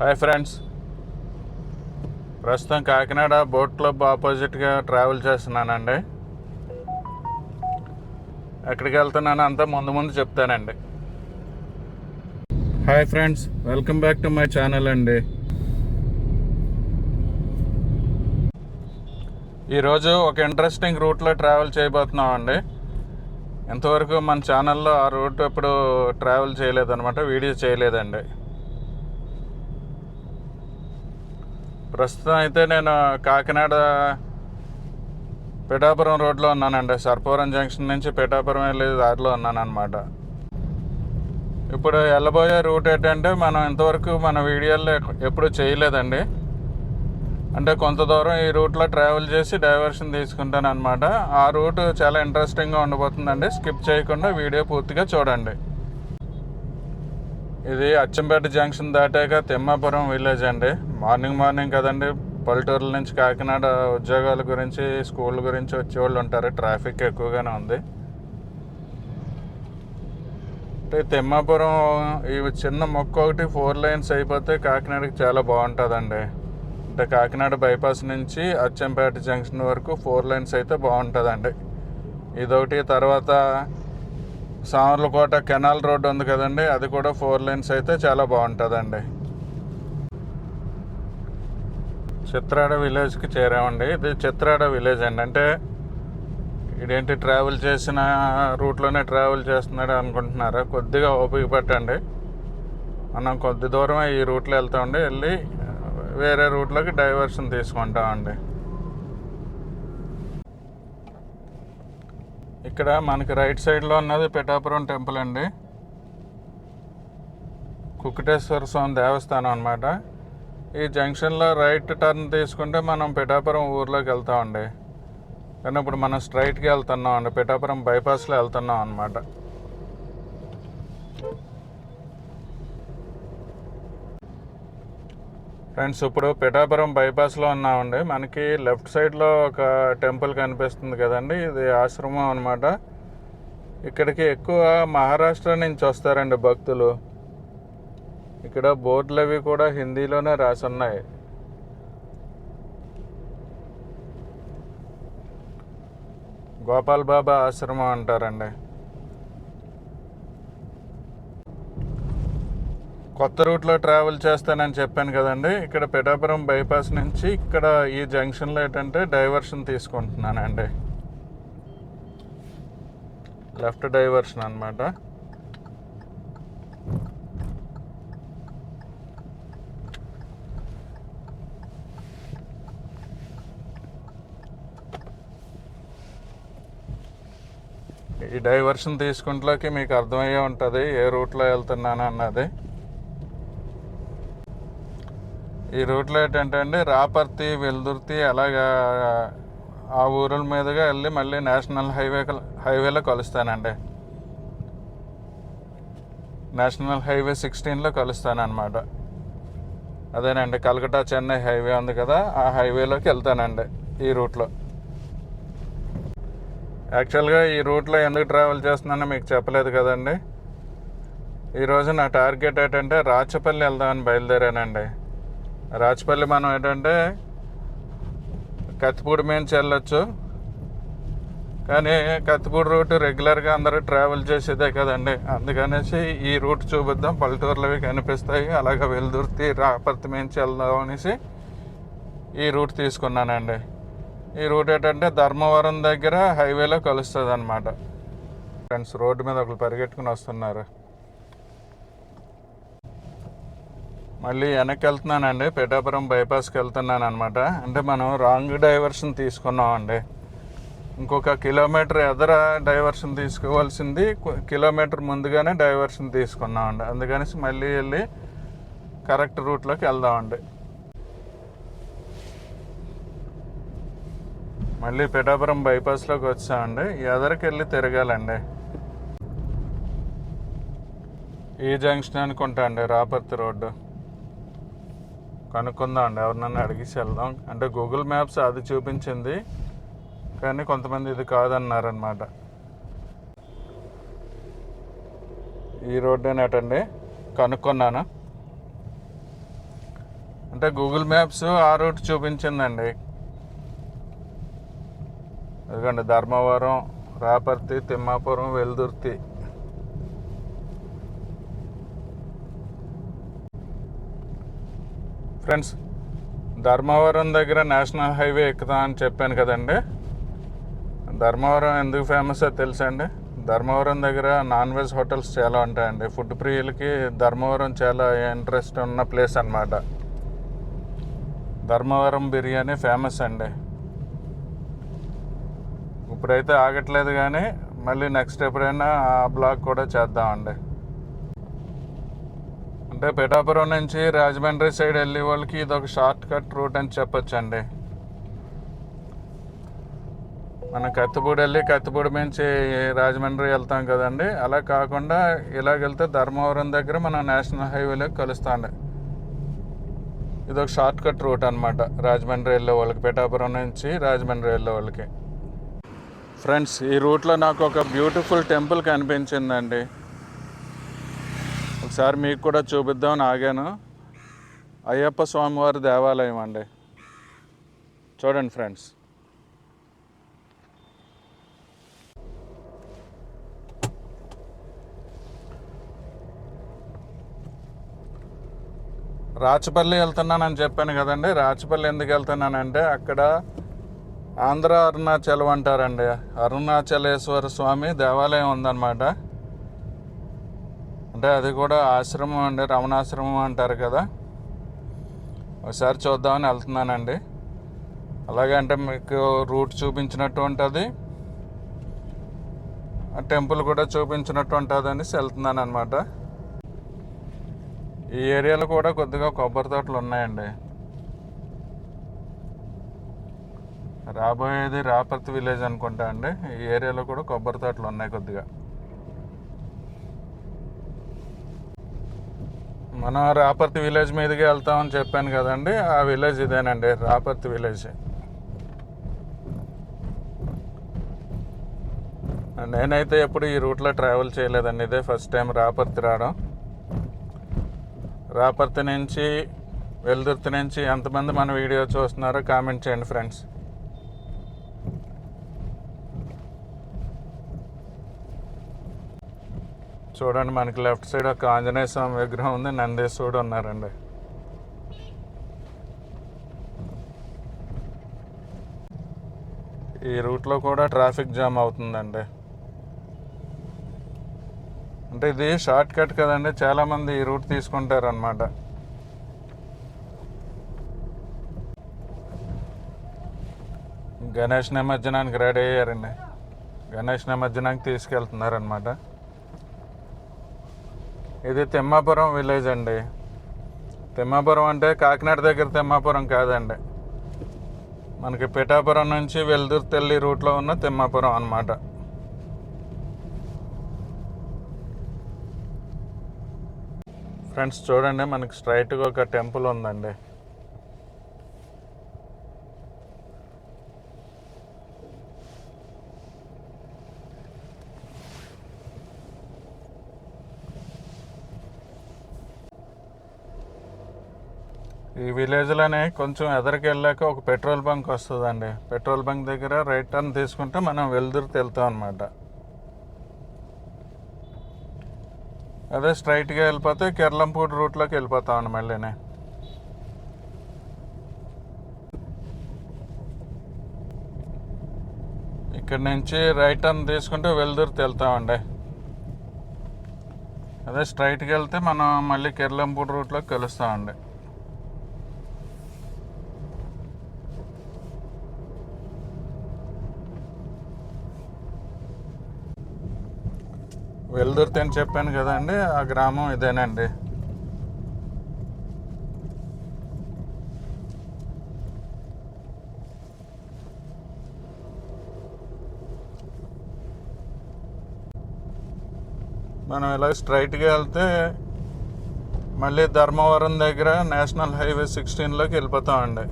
Hi friends, ప్రస్తుతం Kakinada boat club ఆపోజిట్గా travel చేస్తున్నానండి. ఎక్కడికి వెళ్తున్నాను అంతా ముందు చెప్తానండి. Hi friends, welcome back to my channel అండి. ఈరోజు ఒక ఇంట్రెస్టింగ్ రూట్లో ట్రావెల్ చేయబోతున్నామండి. ఇంతవరకు మన ఛానల్లో ఆ రూట్ ఎప్పుడు ట్రావెల్ చేయలేదన్నమాట, వీడియో చేయలేదండి. ప్రస్తుతం అయితే నేను కాకినాడ పిఠాపురం రోడ్లో ఉన్నానండి. సర్పవరం జంక్షన్ నుంచి పిఠాపురం వెళ్ళే దారిలో ఉన్నాను అనమాట. ఇప్పుడు వెళ్ళబోయే రూట్ ఏంటంటే మనం ఇంతవరకు మన వీడియోల్లో ఎప్పుడు చేయలేదండి. అంటే కొంత దూరం ఈ రూట్లో ట్రావెల్ చేసి డైవర్షన్ తీసుకుంటాను అనమాట. ఆ రూట్ చాలా ఇంట్రెస్టింగ్గా ఉండబోతుందండి. స్కిప్ చేయకుండా వీడియో పూర్తిగా చూడండి. ఇది అచ్చంపేట జంక్షన్ దాటాక తిమ్మాపురం విలేజ్ అండి. మార్నింగ్ కదండి, పల్లెటూరుల నుంచి కాకినాడ ఉద్యోగాల గురించి స్కూల్ గురించి వచ్చేవాళ్ళు ఉంటారు. ట్రాఫిక్ ఎక్కువగానే ఉంది. అంటే తిమ్మాపురం ఈ చిన్న మొక్క ఒకటి 4 lanes అయిపోతే కాకినాడకి చాలా బాగుంటుందండి. అంటే కాకినాడ బైపాస్ నుంచి అచ్చంపేట జంక్షన్ వరకు 4 lanes అయితే బాగుంటుందండి. ఇదొకటి. తర్వాత సామర్లకోట కెనాల్ రోడ్ ఉంది కదండి, అది కూడా 4 lanes అయితే చాలా బాగుంటుందండి. చిత్రాడ విలేజ్కి చేరామండి. ఇది చిత్రాడ విలేజ్ అండి. అంటే ఇదేంటి ట్రావెల్ చేసిన రూట్లోనే ట్రావెల్ చేస్తున్నాడు అనుకుంటున్నారా? కొద్దిగా ఓపిక పట్టండి. మనం కొద్ది దూరమే ఈ రూట్లో వెళ్తామండి. వెళ్ళి వేరే రూట్లోకి డైవర్షన్ తీసుకుంటామండి. ఇక్కడ మనకి రైట్ సైడ్లో ఉన్నది పిఠాపురం టెంపుల్ అండి. కుక్కటేశ్వర స్వామి దేవస్థానం అనమాట. ఈ జంక్షన్లో రైట్ టర్న్ తీసుకుంటే మనం పిఠాపురం ఊర్లోకి వెళ్తామండి. కానీ ఇప్పుడు మనం స్ట్రైట్గా వెళ్తున్నాం అండి. పిఠాపురం బైపాస్లో వెళ్తున్నాం అనమాట. ఫ్రెండ్స్, ఇప్పుడు పిఠాపురం బైపాస్లో ఉన్నామండి. మనకి లెఫ్ట్ సైడ్లో ఒక టెంపుల్ కనిపిస్తుంది కదండి, ఇది ఆశ్రమం అనమాట. ఇక్కడికి ఎక్కువ మహారాష్ట్ర నుంచి వస్తారండి భక్తులు. ఇక్కడ బోర్డులు అవి కూడా హిందీలోనే రాసి ఉన్నాయి. గోపాల్ బాబా ఆశ్రమం అంటారండి. కొత్త రూట్లో ట్రావెల్ చేస్తానని చెప్పాను కదండి. ఇక్కడ పిఠాపురం బైపాస్ నుంచి ఇక్కడ ఈ జంక్షన్లో ఏంటంటే డైవర్షన్ తీసుకుంటున్నానండి. లెఫ్ట్ డైవర్షన్ అనమాట. ఈ డైవర్షన్ తీసుకుంట్లోకి మీకు అర్థమయ్యే ఉంటుంది ఏ రూట్లో వెళ్తున్నాను అన్నది. ఈ రూట్లో ఏంటంటే అండి, రాపర్తి, వెల్దుర్తి అలాగా ఆ ఊరుల మీదుగా వెళ్ళి మళ్ళీ నేషనల్ హైవేలో కలుస్తానండి. National highway 16లో కలుస్తానమాట. అదేనండి, కలకటా చెన్నై హైవే ఉంది కదా, ఆ హైవేలోకి వెళ్తానండి ఈ రూట్లో. యాక్చువల్గా ఈ రూట్లో ఎందుకు ట్రావెల్ చేస్తున్నానో మీకు చెప్పలేదు కదండి. ఈరోజు నా టార్గెట్ ఏంటంటే రాచపల్లి వెళ్దామని బయలుదేరానండి. రాచపల్లి మనం ఏంటంటే కత్తిపూడి మీద వెళ్ళొచ్చు, కానీ కత్తిపూడి రూట్ రెగ్యులర్గా అందరూ ట్రావెల్ చేసేదే కదండి. అందుకనేసి ఈ రూట్ చూపిద్దాం, పల్లెటూర్లు అవి కనిపిస్తాయి, అలాగే వెల్దుర్తి రాపర్తి మీద వెళ్దాం అనేసి ఈ రూట్ తీసుకున్నానండి. ఈ రూట్ ఏంటంటే ధర్మవరం దగ్గర హైవేలో కలుస్తుంది అనమాట. ఫ్రెండ్స్, రోడ్డు మీద ఒకరు పరిగెట్టుకుని వస్తున్నారు. మళ్ళీ వెనక్కి వెళ్తున్నానండి, పిఠాపురం బైపాస్కి వెళ్తున్నాను అనమాట. అంటే మనం రాంగ్ డైవర్షన్ తీసుకున్నామండి. ఇంకొక కిలోమీటర్ ఎదర డైవర్షన్ తీసుకోవాల్సింది కిలోమీటర్ ముందుగానే డైవర్షన్ తీసుకున్నామండి. అందుకని మళ్ళీ వెళ్ళి కరెక్ట్ రూట్లోకి వెళ్దామండి. మళ్ళీ పిఠాపురం బైపాస్లోకి వచ్చామండి. ఎదరికి వెళ్ళి తిరగాలండి. ఈ జంక్షన్ అనుకుంటా అండి, రాపర్తి రోడ్డు. కనుక్కుందాం అండి, ఎవరినన్నా అడిగేసి వెళ్దాం. అంటే గూగుల్ మ్యాప్స్ అది చూపించింది, కానీ కొంతమంది ఇది కాదన్నారనమాట. ఈ రోడ్డేనటండి, కనుక్కున్నాను. అంటే గూగుల్ మ్యాప్స్ ఆ రూట్ చూపించిందండి. ఎందుకంటే ధర్మవరం, రాపర్తి, తిమ్మాపురం, వెల్దుర్తి. ఫ్రెండ్స్, ధర్మవరం దగ్గర నేషనల్ హైవే ఎక్కుతా అని చెప్పాను కదండి. ధర్మవరం ఎందుకు ఫేమస్ తెలుసండి? ధర్మవరం దగ్గర నాన్ వెజ్ హోటల్స్ చాలా ఉంటాయండి. ఫుడ్ ప్రియులకి ధర్మవరం చాలా ఇంట్రెస్ట్ ఉన్న ప్లేస్ అన్నమాట. ధర్మవరం బిర్యానీ ఫేమస్ అండి. ఇప్పుడైతే ఆగట్లేదు, కానీ మళ్ళీ నెక్స్ట్ ఎప్పుడైనా ఆ బ్లాగ్ కూడా చేద్దామండి. అంటే పిఠాపురం నుంచి రాజమండ్రి సైడ్ వెళ్ళే వాళ్ళకి ఇది ఒక షార్ట్ కట్ రూట్ అని చెప్పొచ్చండి. మనం కత్తిపూడి వెళ్ళి కత్తిపూడి నుంచి రాజమండ్రి వెళ్తాం కదండి. అలా కాకుండా ఇలాగెళ్తే ధర్మవరం దగ్గర మనం నేషనల్ హైవేలోకి కలుస్తాండి. ఇది ఒక షార్ట్ కట్ రూట్ అనమాట రాజమండ్రి వెళ్ళే వాళ్ళకి, పిఠాపురం నుంచి రాజమండ్రి వెళ్ళే వాళ్ళకి. ఫ్రెండ్స్, ఈ రూట్లో నాకు ఒక బ్యూటిఫుల్ టెంపుల్ కనిపించిందండి. ఒకసారి మీకు కూడా చూపిద్దామని ఆగాను. అయ్యప్ప స్వామివారి దేవాలయం అండి. చూడండి ఫ్రెండ్స్. రాచపల్లి వెళ్తున్నానని చెప్పాను కదండి. రాచపల్లి ఎందుకు వెళ్తున్నానంటే అక్కడ ఆంధ్ర అరుణాచలం అంటారండి. అరుణాచలేశ్వర స్వామి దేవాలయం ఉందన్నమాట. అంటే అది కూడా ఆశ్రమం అండి, రమణాశ్రమం అంటారు కదా. ఒకసారి చూద్దామని వెళ్తున్నానండి. అలాగే అంటే మీకు రూట్ చూపించినట్టు ఉంటుంది, ఆ టెంపుల్ కూడా చూపించినట్టు ఉంటుంది అనేసి వెళ్తున్నాను అనమాట. ఈ ఏరియాలో కూడా కొద్దిగా కొబ్బరి తోటలు ఉన్నాయండి. రాబోయేది రాపర్తి విలేజ్ అనుకుంటా అండి. ఈ ఏరియాలో కూడా కొబ్బరి తోటలు ఉన్నాయి కొద్దిగా. మనం రాపర్తి విలేజ్ మీదకి వెళ్తామని చెప్పాను కదండి. ఆ విలేజ్ ఇదేనండి, రాపర్తి విలేజ్. నేనైతే ఎప్పుడు ఈ రూట్లో ట్రావెల్ చేయలేదండి. ఇదే ఫస్ట్ టైం రాపర్తి రావడం. రాపర్తి నుంచి వెల్దుర్తి నుంచి ఎంతమంది మన వీడియో చూస్తున్నారో కామెంట్ చేయండి ఫ్రెండ్స్. చూడండి, మనకి లెఫ్ట్ సైడ్ ఒక ఆంజనేయ స్వామి విగ్రహం ఉంది, నందీశ్వరుడు ఉన్నారండి. ఈ రూట్లో కూడా ట్రాఫిక్ జామ్ అవుతుందండి. అంటే ఇది షార్ట్ కట్ కదండి, చాలామంది ఈ రూట్ తీసుకుంటారు అన్నమాట. గణేష్ నిమజ్జనానికి రెడీ అయ్యారండి. గణేష్ నిమజ్జనానికి తీసుకెళ్తున్నారనమాట. ఇది తిమ్మాపురం విలేజ్ అండి. తిమ్మాపురం అంటే కాకినాడ దగ్గర తిమ్మాపురం కాదండి, మనకి పిఠాపురం నుంచి వెల్దుర్తి రూట్లో ఉన్న తిమ్మాపురం అన్నమాట. ఫ్రెండ్స్ చూడండి, మనకి స్ట్రైట్గా ఒక టెంపుల్ ఉందండి. ఈ విలేజ్లోనే కొంచెం ఎదరికి వెళ్ళాక ఒక పెట్రోల్ బంక్ వస్తుందండి. పెట్రోల్ బంక్ దగ్గర రైట్ టర్న్ తీసుకుంటే మనం వెల్దుర్తి వెళ్తాం అనమాట. అదే స్ట్రైట్గా వెళ్ళిపోతే కిర్లంపూడి రూట్లోకి వెళ్ళిపోతామండి మళ్ళీనే. ఇక్కడ నుంచి రైట్ టర్న్ తీసుకుంటే వెల్దుర్తి వెళ్తామండి. అదే స్ట్రైట్గా వెళ్తే మనం మళ్ళీ కిర్లంపూడి రూట్లోకి కలుస్తామండి. వెల్దుర్తి అని చెప్పాను కదండి, ఆ గ్రామం ఇదేనండి. మనం ఇలా స్ట్రైట్గా వెళ్తే మళ్ళీ ధర్మవరం దగ్గర నేషనల్ హైవే 16లోకి వెళ్ళిపోతామండి.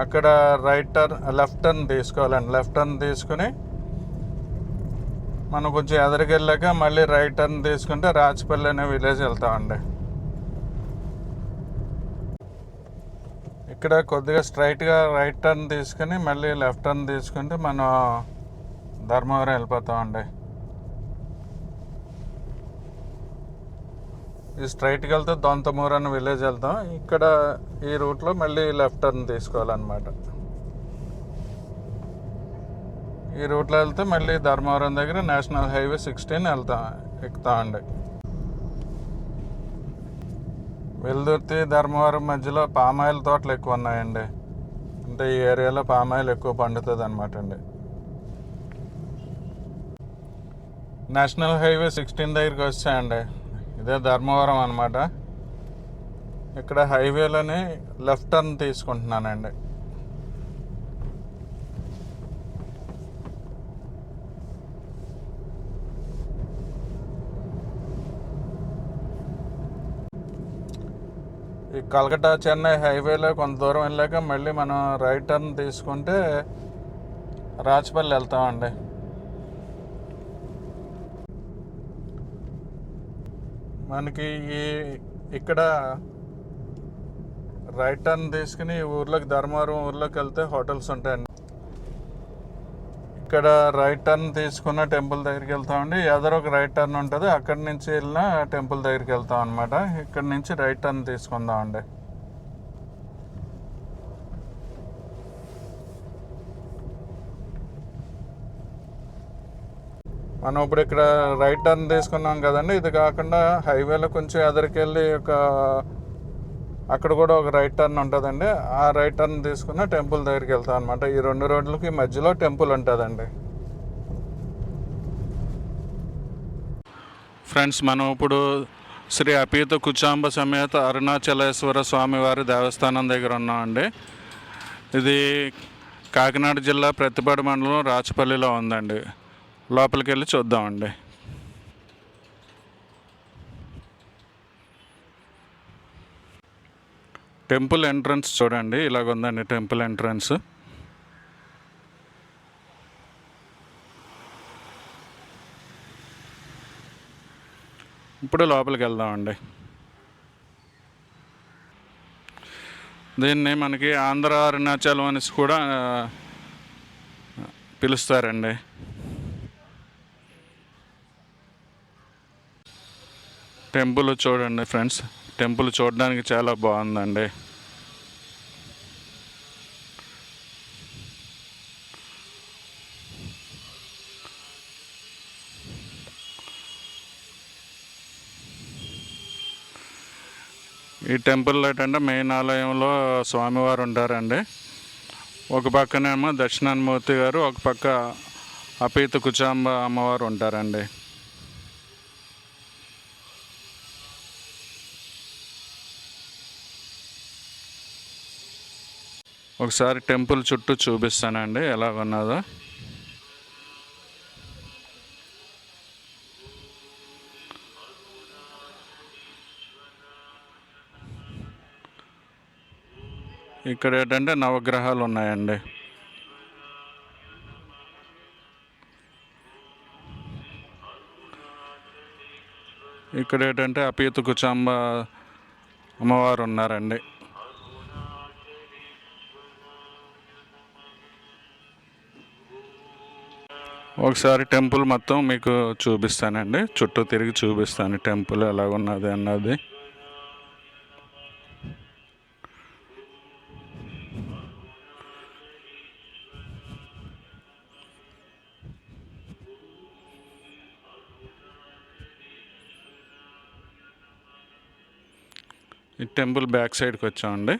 అక్కడ లెఫ్ట్ టర్న్ తీసుకోవాలండి. లెఫ్ట్ టర్న్ తీసుకుని మనం కొంచెం ఎదరికి వెళ్ళాక మళ్ళీ రైట్ టర్న్ తీసుకుంటే రాచపల్లి అనే విలేజ్ వెళ్తామండి. ఇక్కడ కొద్దిగా స్ట్రైట్గా రైట్ టర్న్ తీసుకుని మళ్ళీ లెఫ్ట్ టర్న్ తీసుకుంటే మనం ధర్మవరం వెళ్ళిపోతామండి. ఈ స్ట్రైట్కి వెళ్తే దొంతమూరు అనే విలేజ్ వెళ్తాం. ఇక్కడ ఈ రూట్లో మళ్ళీ లెఫ్ట్ టర్న్ తీసుకోవాలన్నమాట. ఈ రూట్లో వెళ్తే మళ్ళీ ధర్మవరం దగ్గర నేషనల్ హైవే 16 ఎక్కుతామండి. వెల్దుర్తి ధర్మవరం మధ్యలో పామాయిల్ తోటలు ఎక్కువ ఉన్నాయండి. అంటే ఈ ఏరియాలో పామాయిల్ ఎక్కువ పండుతుంది అనమాట అండి. నేషనల్ హైవే 16 దగ్గరికి వచ్చాయండి. ఇదే ధర్మవరం అనమాట. ఇక్కడ హైవేలోనే లెఫ్ట్ టర్న్ తీసుకుంటున్నానండి. ఈ కలకట్టా చెన్నై హైవేలో కొంత దూరం వెళ్ళాక మళ్ళీ మనం రైట్ టర్న్ తీసుకుంటే రాచపల్లి వెళ్తామండి. మనకి ఇక్కడ రైట్ టర్న్ తీసుకుని ఊర్లోకి ధర్మవరం ఊర్లోకి వెళ్తే హోటల్స్ ఉంటాయండి. ఇక్కడ రైట్ టర్న్ తీసుకున్న టెంపుల్ దగ్గరికి వెళ్తామండి. ఎదరొక ఒక రైట్ టర్న్ ఉంటుంది, అక్కడి నుంచి వెళ్ళిన టెంపుల్ దగ్గరికి వెళ్తాం అనమాట. ఇక్కడ నుంచి రైట్ టర్న్ తీసుకుందామండి. మనం ఇప్పుడు ఇక్కడ రైట్ టర్న్ తీసుకున్నాం కదండి. ఇది కాకుండా హైవేలో కొంచెం ఎదరికి వెళ్ళి అక్కడ కూడా ఒక రైట్ టర్న్ ఉంటుందండి. ఆ రైట్ టర్న్ తీసుకున్న టెంపుల్ దగ్గరికి వెళ్తాం అనమాట. ఈ 2 రోడ్లకి మధ్యలో టెంపుల్ ఉంటుందండి. ఫ్రెండ్స్, మనం ఇప్పుడు శ్రీ అపీత కుచాంబ సమేత అరుణాచలేశ్వర స్వామివారి దేవస్థానం దగ్గర ఉన్నామండి. ఇది కాకినాడ జిల్లా ప్రతిపాడు మండలం రాచపల్లిలో ఉందండి. లోపలికి వెళ్ళి చూద్దామండి. టెంపుల్ ఎంట్రన్స్ చూడండి, ఇలాగ ఉందండి టెంపుల్ ఎంట్రన్స్. ఇప్పుడు లోపలికి వెళ్దామండి. దీన్ని మనకి ఆంధ్ర అరుణాచలం అనేసి కూడా పిలుస్తారండి. టెంపుల్ చూడండి ఫ్రెండ్స్, టెంపుల్ చూడడానికి చాలా బాగుందండి. ఈ టెంపుల్ ఏంటంటే మెయిన్ ఆలయంలో స్వామివారు ఉంటారండి. ఒక పక్కనేమో దక్షిణామూర్తి గారు, ఒక పక్క అపీత కుచాంబ అమ్మవారు ఉంటారండి. ఒకసారి టెంపుల్ చుట్టూ చూపిస్తానండి ఎలా ఉన్నదో. ఇక్కడ ఏంటంటే నవగ్రహాలు ఉన్నాయండి. ఇక్కడ ఏంటంటే అపీత కుచాంబ అమ్మవారు ఉన్నారండి. ఒకసారి టెంపుల్ మొత్తం మీకు చూపిస్తానండి, చుట్టూ తిరిగి చూపిస్తాను టెంపుల్ ఎలా ఉన్నది అన్నది. ఈ టెంపుల్ బ్యాక్ సైడ్కి వచ్చామండి.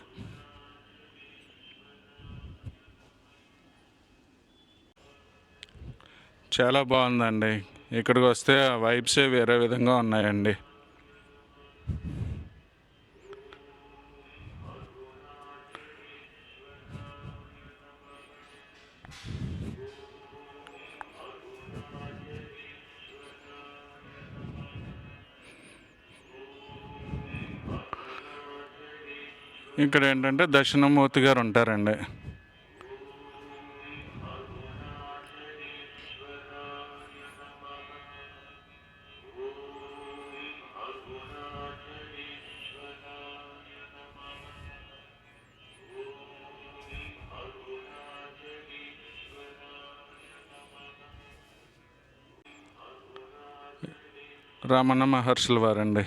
చాలా బాగుందండి. ఇక్కడికి వస్తే వైబ్సే వేరే విధంగా ఉన్నాయండి. ఇక్కడ ఏంటంటే దక్షిణామూర్తి గారు ఉంటారండి. రమణ మహర్షుల వారండి.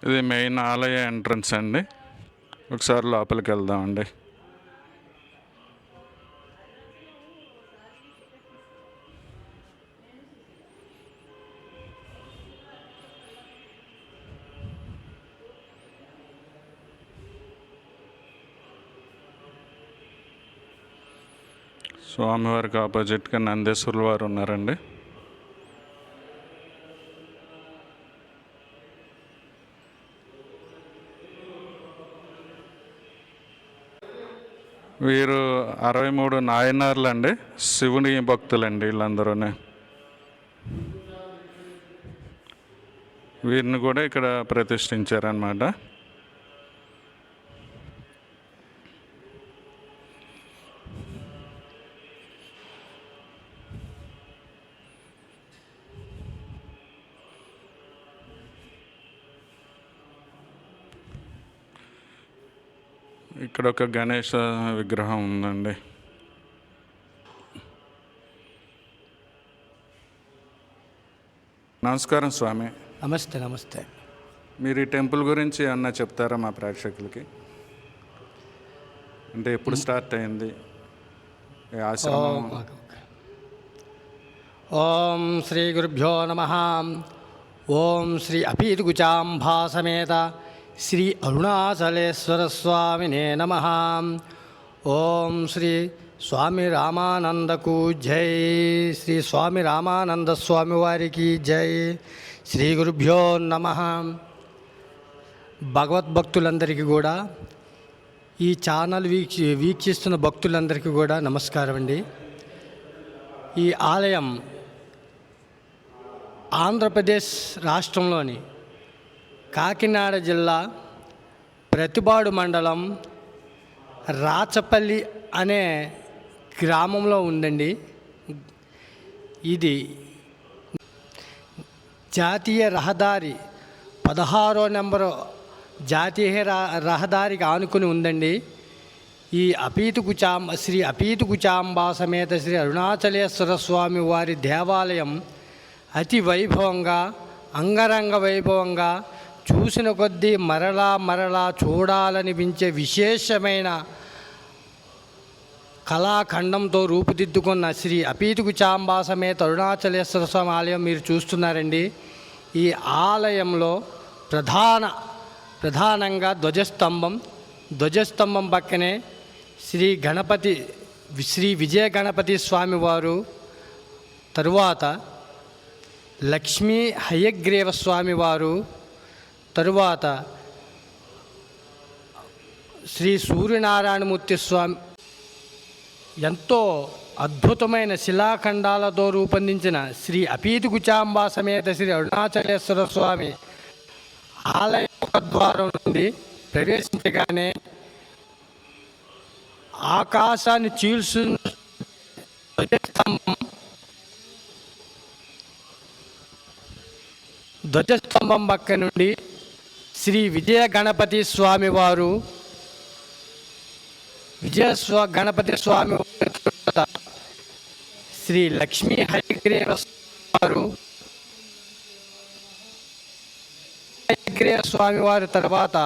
ఇది మెయిన్ ఆలయ ఎంట్రన్స్ అండి. ఒకసారి లోపలికి వెళ్దామండి. స్వామివారికి ఆపోజిట్గా నందేశ్వరుల వారు ఉన్నారండి. వీరు 63 నాయనార్లు అండి, శివుని భక్తులండి వీళ్ళందరూ. వీరిని కూడా ఇక్కడ ప్రతిష్ఠించారన్నమాట. ఇక్కడ ఒక గణేష విగ్రహం ఉందండి. నమస్కారం స్వామి. నమస్తే. నమస్తే. మీరు ఈ టెంపుల్ గురించి ఏమన్నా చెప్తారా మా ప్రేక్షకులకి? అంటే ఎప్పుడు స్టార్ట్ అయింది ఆశ్రమం? ఓం శ్రీ గురుభ్యో నమః. ఓం శ్రీ అపీతుకుచాంబా సమేత శ్రీ అరుణాచలేశ్వర స్వామినే నమః. ఓం శ్రీ స్వామి రామానందకు జై. శ్రీ స్వామి రామానంద స్వామి వారికి జై. శ్రీ గురుభ్యో నమః. భగవద్భక్తులందరికీ కూడా, ఈ ఛానల్ వీక్షిస్తున్న భక్తులందరికీ కూడా నమస్కారం అండి. ఈ ఆలయం ఆంధ్రప్రదేశ్ రాష్ట్రంలోని కాకినాడ జిల్లా ప్రతిపాడు మండలం రాచపల్లి అనే గ్రామంలో ఉందండి. ఇది జాతీయ రహదారి 16వ నెంబరు జాతీయ రహదారికి ఆనుకుని ఉందండి. ఈ శ్రీ అపీతుకుచాంబా సమేత శ్రీ అరుణాచలేశ్వర స్వామి వారి దేవాలయం అతి వైభవంగా, అంగరంగ వైభవంగా, చూసిన కొద్దీ మరలా చూడాలనిపించే విశేషమైన కళాఖండంతో రూపుదిద్దుకున్న శ్రీ అపీతుకుచాంబా సమేత అరుణాచలేశ్వర స్వామి ఆలయం మీరు చూస్తున్నారండి. ఈ ఆలయంలో ప్రధానంగా ధ్వజస్తంభం పక్కనే శ్రీ విజయ గణపతి స్వామివారు, తరువాత లక్ష్మీ హయగ్రీవ స్వామివారు, తరువాత శ్రీ సూర్యనారాయణమూర్తి స్వామి, ఎంతో అద్భుతమైన శిలాఖండాలతో రూపొందించిన శ్రీ అపీతుకుచాంబా సమేత శ్రీ అరుణాచలేశ్వర స్వామి ఆలయ ద్వారం నుండి ప్రవేశించగానే ఆకాశాన్ని చీల్చున్న ధ్వజస్తంభం పక్క నుండి శ్రీ విజయ గణపతి స్వామి వారు, గణపతి స్వామి శ్రీ లక్ష్మీ హయగ్రీవ వారు, హయగ్రీవ స్వామి వారి తర్వాత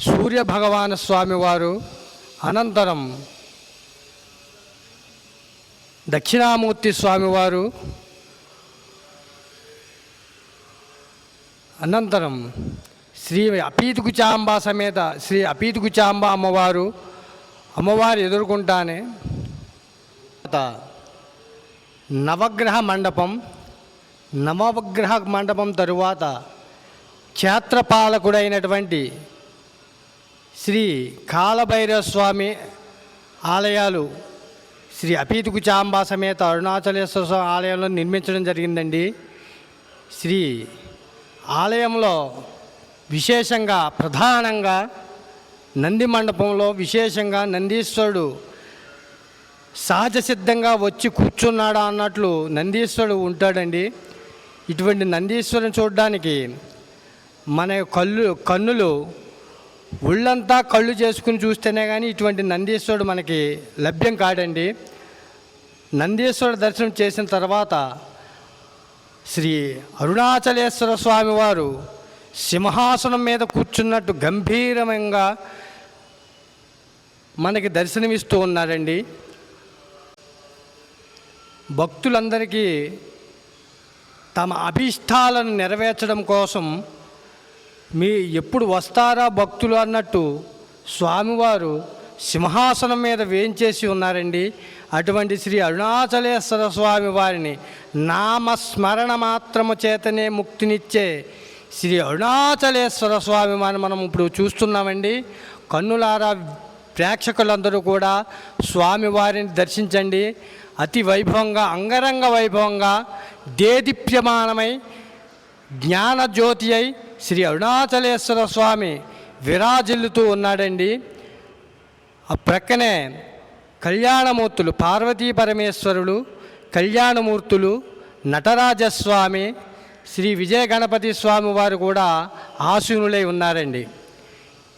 సూర్య భగవాన స్వామి వారు, అనంతరం దక్షిణామూర్తి స్వామివారు, అనంతరం శ్రీ అపీతుకుచాంబా సమేత శ్రీ అపీతుకుచాంబా అమ్మవారు ఎదుర్కొంటానే నవగ్రహ మండపం తరువాత క్షేత్రపాలకుడైనటువంటి శ్రీ కాలభైరవ స్వామి ఆలయాలు శ్రీ అపీతు కుచాంబా సమేత అరుణాచలేశ్వర స్వామి ఆలయంలో నిర్మించడం జరిగిందండి. శ్రీ ఆలయంలో విశేషంగా ప్రధానంగా నంది మండపంలో విశేషంగా నందీశ్వరుడు సహజ సిద్ధంగా వచ్చి కూర్చున్నాడా అన్నట్లు నందీశ్వరుడు ఉంటాడండి. ఇటువంటి నందీశ్వరుని చూడడానికి మన కన్నులు ఒళ్ళంతా కళ్ళు చేసుకుని చూస్తేనే కానీ ఇటువంటి నందీశ్వరుడు మనకి లభ్యం కాడండి. నందీశ్వరుడు దర్శనం చేసిన తర్వాత శ్రీ అరుణాచలేశ్వర స్వామి వారు సింహాసనం మీద కూర్చున్నట్టు గంభీరంగా మనకి దర్శనమిస్తూ ఉన్నారండి. భక్తులందరికీ తమ అభీష్టాలను నెరవేర్చడం కోసం మీ ఎప్పుడు వస్తారా భక్తులు అన్నట్టు స్వామివారు సింహాసనం మీద వేయించేసి ఉన్నారండి. అటువంటి శ్రీ అరుణాచలేశ్వర స్వామి వారిని నామస్మరణ మాత్రము చేతనే ముక్తినిచ్చే శ్రీ అరుణాచలేశ్వర స్వామి వారిని మనం ఇప్పుడు చూస్తున్నామండి. కన్నులారా ప్రేక్షకులందరూ కూడా స్వామివారిని దర్శించండి. అతి వైభవంగా అంగరంగ వైభవంగా దేదీప్యమానమై జ్ఞానజ్యోతి అయి శ్రీ అరుణాచలేశ్వర స్వామి విరాజిల్లుతూ ఉన్నాడండి. ఆ ప్రక్కనే కళ్యాణమూర్తులు పార్వతీ పరమేశ్వరులు, కళ్యాణమూర్తులు, నటరాజస్వామి, శ్రీ విజయ గణపతి స్వామి వారు కూడా ఆసీనులై ఉన్నారండి.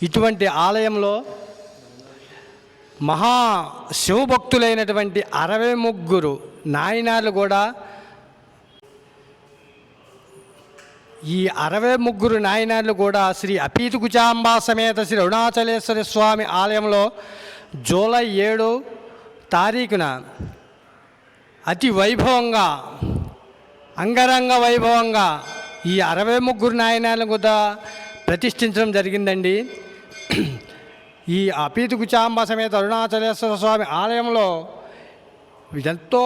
ఇటువంటి ఆలయంలో మహా శివభక్తులైనటువంటి 63 నాయనార్లు కూడా ఈ 63 నాయనార్లు కూడా శ్రీ అపీతు కుచాంబా సమేత శ్రీ అరుణాచలేశ్వర స్వామి ఆలయంలో జూలై 7 తారీఖున అతి వైభవంగా అంగరంగ వైభవంగా ఈ 63 నాయనార్లను కూడా ప్రతిష్ఠించడం జరిగిందండి. ఈ అపీతు కుచాంబా సమేత అరుణాచలేశ్వర స్వామి ఆలయంలో ఎంతో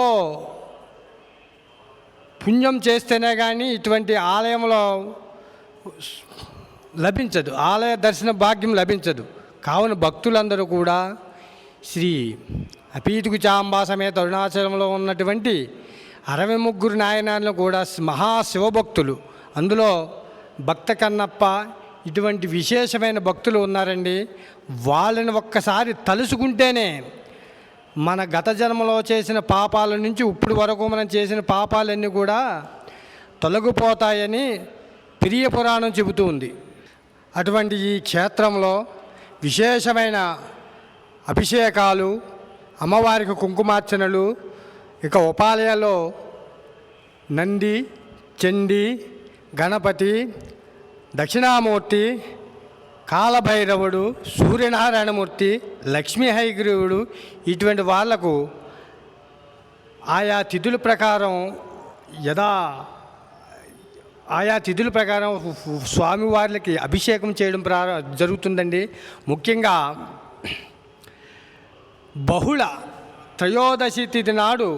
పుణ్యం చేస్తేనే కానీ ఇటువంటి ఆలయంలో లభించదు, ఆలయ దర్శన భాగ్యం లభించదు. కావున భక్తులందరూ కూడా శ్రీ అపీతు కుచాంబా సమేత అరుణాచలంలో ఉన్నటువంటి 63 నాయనార్లను కూడా మహాశివభక్తులు, అందులో భక్త కన్నప్ప ఇటువంటి విశేషమైన భక్తులు ఉన్నారండి. వాళ్ళని ఒక్కసారి తలుసుకుంటేనే మన గత జన్మలో చేసిన పాపాల నుంచి ఇప్పుడు వరకు మనం చేసిన పాపాలన్నీ కూడా తొలగిపోతాయని ప్రియ పురాణం చెబుతూ ఉంది. అటువంటి ఈ క్షేత్రంలో విశేషమైన అభిషేకాలు, అమ్మవారికి కుంకుమార్చనలు, ఇక ఉపాలయాల్లో నంది, చండి, గణపతి, దక్షిణామూర్తి, కాలభైరవుడు, సూర్యనారాయణమూర్తి, లక్ష్మీ హయగ్రీవుడు ఇటువంటి వాళ్లకు ఆయా తిథుల ప్రకారం స్వామివార్లకి అభిషేకం చేయడం జరుగుతుందండి. ముఖ్యంగా బహుళ త్రయోదశి తిథి నాడు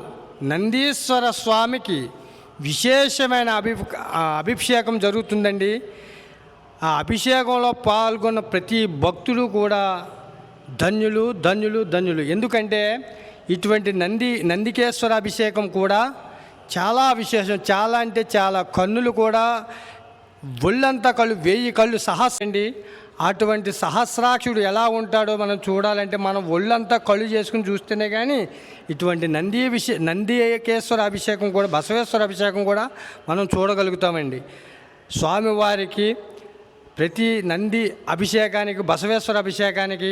నందీశ్వర స్వామికి విశేషమైన అభిషేకం జరుగుతుందండి. ఆ అభిషేకంలో పాల్గొన్న ప్రతి భక్తులు కూడా ధన్యులు ధన్యులు ధన్యులు. ఎందుకంటే ఇటువంటి నందికేశ్వర అభిషేకం కూడా చాలా విశేషం. చాలా అంటే చాలా కన్నులు కూడా ఒళ్ళంతా కళ్ళు 1000 కళ్ళు సహస్రండి. అటువంటి సహస్రాక్షుడు ఎలా ఉంటాడో మనం చూడాలంటే మనం ఒళ్ళంతా కళ్ళు చేసుకుని చూస్తేనే కానీ ఇటువంటి నందికేశ్వర అభిషేకం కూడా, బసవేశ్వర అభిషేకం కూడా మనం చూడగలుగుతామండి. స్వామివారికి ప్రతి నంది అభిషేకానికి, బసవేశ్వర అభిషేకానికి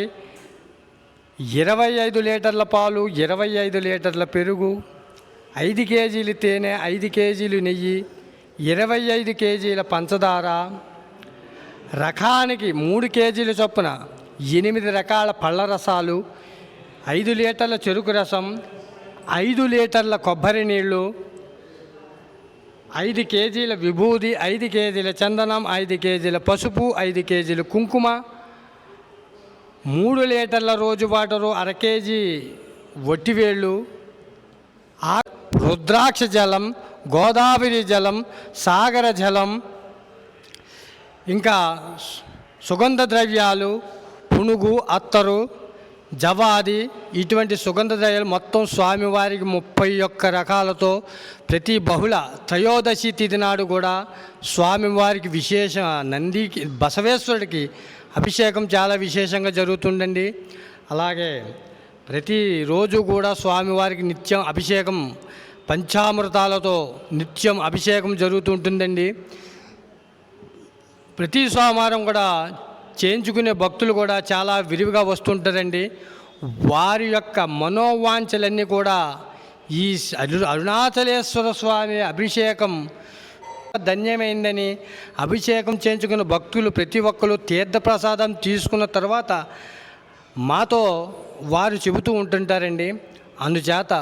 25 లీటర్ల పాలు, 25 లీటర్ల పెరుగు, 5 కేజీలు తేనె, 5 కేజీలు నెయ్యి, 25 కేజీల పంచదార, రకానికి 3 కేజీల చొప్పున 8 రకాల పళ్ళ రసాలు, 5 లీటర్ల చెరుకు రసం, 5 లీటర్ల కొబ్బరి నీళ్ళు, 5 కేజీల విభూది, 5 కేజీల చందనం, 5 కేజీల పసుపు, 5 కేజీల కుంకుమ, 3 లీటర్ల రోజు వాటరు, 1/2 కేజీ వట్టివేళ్ళు, రుద్రాక్ష జలం, గోదావరి జలం, సాగర జలం, ఇంకా సుగంధ ద్రవ్యాలు, పునుగు, అత్తరు, జవాది ఇటువంటి సుగంధ ద్రవ్యాలు మొత్తం స్వామివారికి 31 రకాలతో ప్రతి బహుళ త్రయోదశి తిథి నాడు కూడా స్వామివారికి విశేష నందికి బసవేశ్వరుడికి అభిషేకం చాలా విశేషంగా జరుగుతుందండి. అలాగే ప్రతిరోజు కూడా స్వామివారికి నిత్యం అభిషేకం పంచామృతాలతో నిత్యం అభిషేకం జరుగుతుంటుందండి. ప్రతి సోమవారం కూడా చేయించుకునే భక్తులు కూడా చాలా విరివిగా వస్తుంటారండి. వారి యొక్క మనోవాంఛలన్నీ కూడా ఈ అరుణాచలేశ్వర స్వామి అభిషేకం ధన్యమైందని అభిషేకం చేయించుకున్న భక్తులు ప్రతి ఒక్కరు తీర్థప్రసాదం తీసుకున్న తర్వాత మాతో వారు చెబుతూ ఉంటుంటారండి. అందుచేత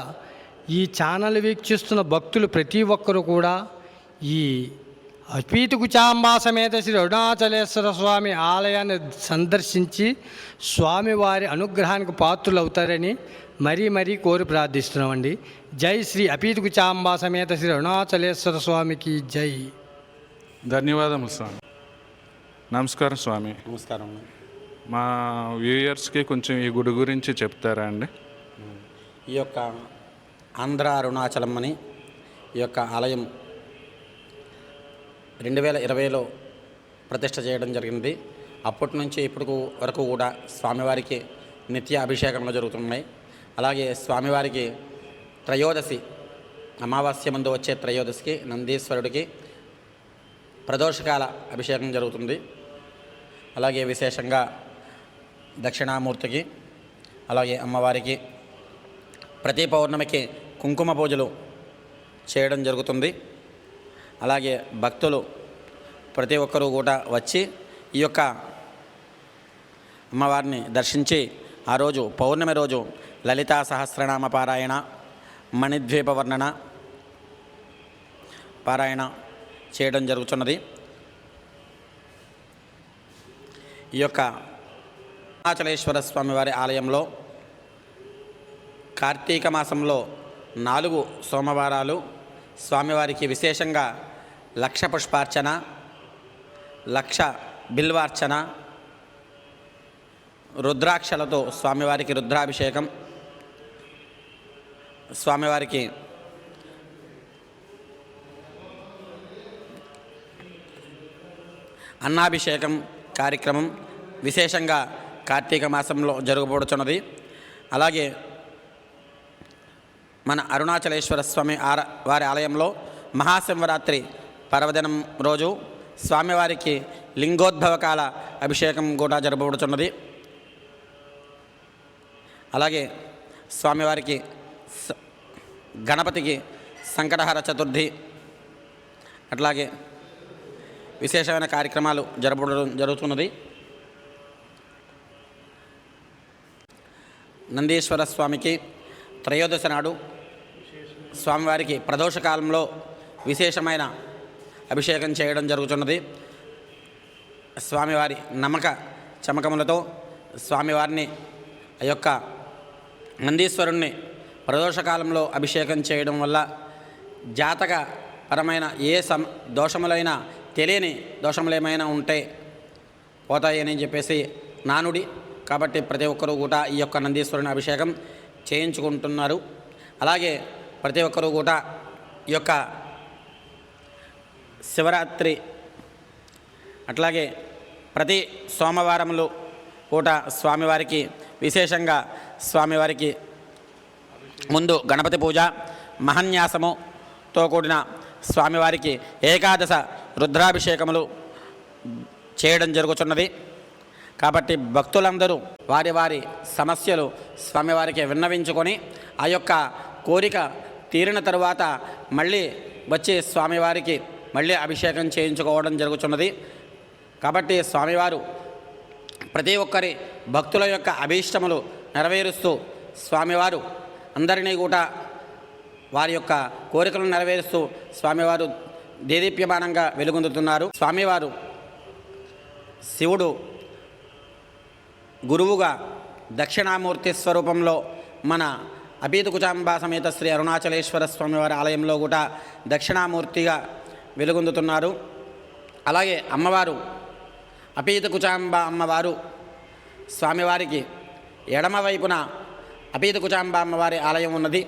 ఈ ఛానల్ వీక్షిస్తున్న భక్తులు ప్రతి ఒక్కరు కూడా ఈ అపీతుకుచాంబా సమేత శ్రీ అరుణాచలేశ్వర స్వామి ఆలయాన్ని సందర్శించి స్వామివారి అనుగ్రహానికి పాత్రులు అవుతారని మరీ కోరి ప్రార్థిస్తున్నామండి. జై శ్రీ అపీతుకుచాంబా సమేత శ్రీ అరుణాచలేశ్వర స్వామికి జై. ధన్యవాదములు స్వామి. నమస్కారం స్వామి. నమస్కారం. మా వ్యూయర్స్కి కొంచెం ఈ గుడి గురించి చెప్తారా అండి? ఈ యొక్క ఆంధ్ర అరుణాచలం అని ఈ యొక్క ఆలయం 2020లో ప్రతిష్ఠ చేయడం జరిగింది. అప్పటి నుంచి ఇప్పటి వరకు కూడా స్వామివారికి నిత్య అభిషేకంలో జరుగుతున్నాయి. అలాగే స్వామివారికి త్రయోదశి అమావాస్య ముందు వచ్చే త్రయోదశికి నందీశ్వరుడికి ప్రదోషకాల అభిషేకం జరుగుతుంది. అలాగే విశేషంగా దక్షిణామూర్తికి అలాగే అమ్మవారికి ప్రతి పౌర్ణమికి కుంకుమ పూజలు చేయడం జరుగుతుంది. అలాగే భక్తులు ప్రతి ఒక్కరూ కూడా వచ్చి ఈ యొక్క అమ్మవారిని దర్శించి ఆ రోజు పౌర్ణమి రోజు లలితా సహస్రనామ పారాయణ, మణిద్వీప వర్ణన పారాయణ చేయడం జరుగుతున్నది. ఈ యొక్క అరుణాచలేశ్వర స్వామివారి ఆలయంలో కార్తీక మాసంలో 4 సోమవారాలు స్వామివారికి విశేషంగా 1,00,000 పుష్పార్చన, 1,00,000 బిల్వార్చన, రుద్రాక్షలతో స్వామివారికి రుద్రాభిషేకం, స్వామివారికి అన్నాభిషేకం కార్యక్రమం విశేషంగా కార్తీక మాసంలో జరగబడుతున్నది. అలాగే మన అరుణాచలేశ్వర స్వామి వారి ఆలయంలో మహాశివరాత్రి పర్వదినం రోజు స్వామివారికి లింగోద్భవకాల అభిషేకం కూడా జరపబడుతున్నది. అలాగే స్వామివారికి గణపతికి సంకటహర చతుర్థి అట్లాగే విశేషమైన కార్యక్రమాలు జరపడం జరుగుతున్నది. నందీశ్వర స్వామికి త్రయోదశి నాడు స్వామివారికి ప్రదోషకాలంలో విశేషమైన అభిషేకం చేయడం జరుగుతున్నది. స్వామివారి నమ్మక చమకములతో స్వామివారిని ఆ యొక్క నందీశ్వరుణ్ణి ప్రదోషకాలంలో అభిషేకం చేయడం వల్ల జాతక పరమైన ఏ దోషములైనా తెలియని దోషములేమైనా ఉంటే పోతాయని చెప్పేసి నానుడి. కాబట్టి ప్రతి ఒక్కరూ కూడా ఈ యొక్క నందీశ్వరుని అభిషేకం చేయించుకుంటున్నారు. అలాగే ప్రతి ఒక్కరూ కూడా ఈ యొక్క శివరాత్రి అట్లాగే ప్రతి సోమవారములు పూట స్వామివారికి విశేషంగా స్వామివారికి ముందు గణపతి పూజ మహన్యాసముతో కూడిన స్వామివారికి ఏకాదశ రుద్రాభిషేకములు చేయడం జరుగుతున్నది. కాబట్టి భక్తులందరూ వారి వారి సమస్యలు స్వామివారికి విన్నవించుకొని ఆ యొక్క కోరిక తీరిన తరువాత మళ్ళీ వచ్చి స్వామివారికి మళ్ళీ అభిషేకం చేయించుకోవడం జరుగుతున్నది. కాబట్టి స్వామివారు ప్రతి ఒక్కరి భక్తుల యొక్క అభీష్టములు నెరవేరుస్తూ స్వామివారు అందరినీ కూడా వారి యొక్క కోరికలను నెరవేరుస్తూ స్వామివారు దేదీప్యమానంగా వెలుగొందుతున్నారు. స్వామివారు శివుడు గురువుగా దక్షిణామూర్తి స్వరూపంలో మన అపీతుకుచాంబా సమేత శ్రీ అరుణాచలేశ్వర స్వామివారి ఆలయంలో కూడా దక్షిణామూర్తిగా వెలుగొందుతున్నారు. అలాగే అమ్మవారు అపీతుకుచాంబా అమ్మవారు స్వామివారికి ఎడమవైపున అపీత కుచాంబ అమ్మవారి ఆలయం ఉన్నది.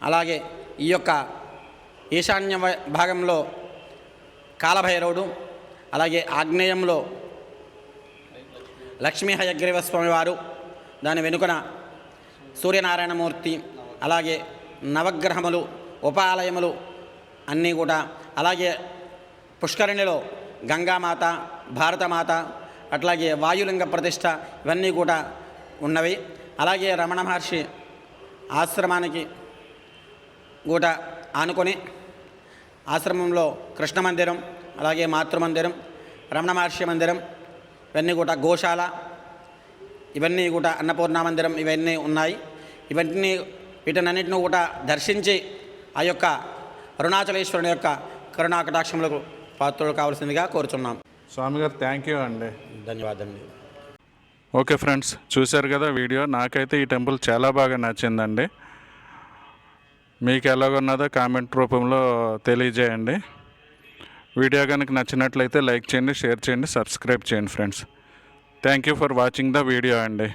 అలాగే ఈ యొక్క ఈశాన్య భాగంలో కాలభైరవుడు, అలాగే ఆగ్నేయంలో లక్ష్మీ హయగ్రీవ స్వామివారు, దాని వెనుకన సూర్యనారాయణమూర్తి, అలాగే నవగ్రహములు, ఉపాలయములు అన్నీ కూడా, అలాగే పుష్కరిణిలో గంగామాత, భారతమాత, అట్లాగే వాయులింగ ప్రతిష్ట ఇవన్నీ కూడా ఉన్నవి. అలాగే రమణ మహర్షి ఆశ్రమానికి కూడా ఆనుకొని ఆశ్రమంలో కృష్ణ మందిరం, అలాగే మాతృమందిరం, రమణ మహర్షి మందిరం ఇవన్నీ కూడా, గోశాల ఇవన్నీ కూడా, అన్నపూర్ణ మందిరం ఇవన్నీ ఉన్నాయి. వీటన్నిటిని కూడా దర్శించి ఆ యొక్క అరుణాచలేశ్వరుని యొక్క కరుణాకటాక్షములకు పాత్రలు కావాల్సిందిగా కోరుచున్నాం. స్వామిగారు థ్యాంక్ యూ అండి. ధన్యవాదాలు. ఓకే ఫ్రెండ్స్, చూశారు కదా వీడియో. నాకైతే ఈ టెంపుల్ చాలా బాగా నచ్చిందండి. మీకు ఎలాగున్నదో కామెంట్ రూపంలో తెలియజేయండి. వీడియో కనుక నచ్చినట్లయితే లైక్ చేయండి, షేర్ చేయండి, సబ్స్క్రైబ్ చేయండి friends. Thank you for watching the video అండి.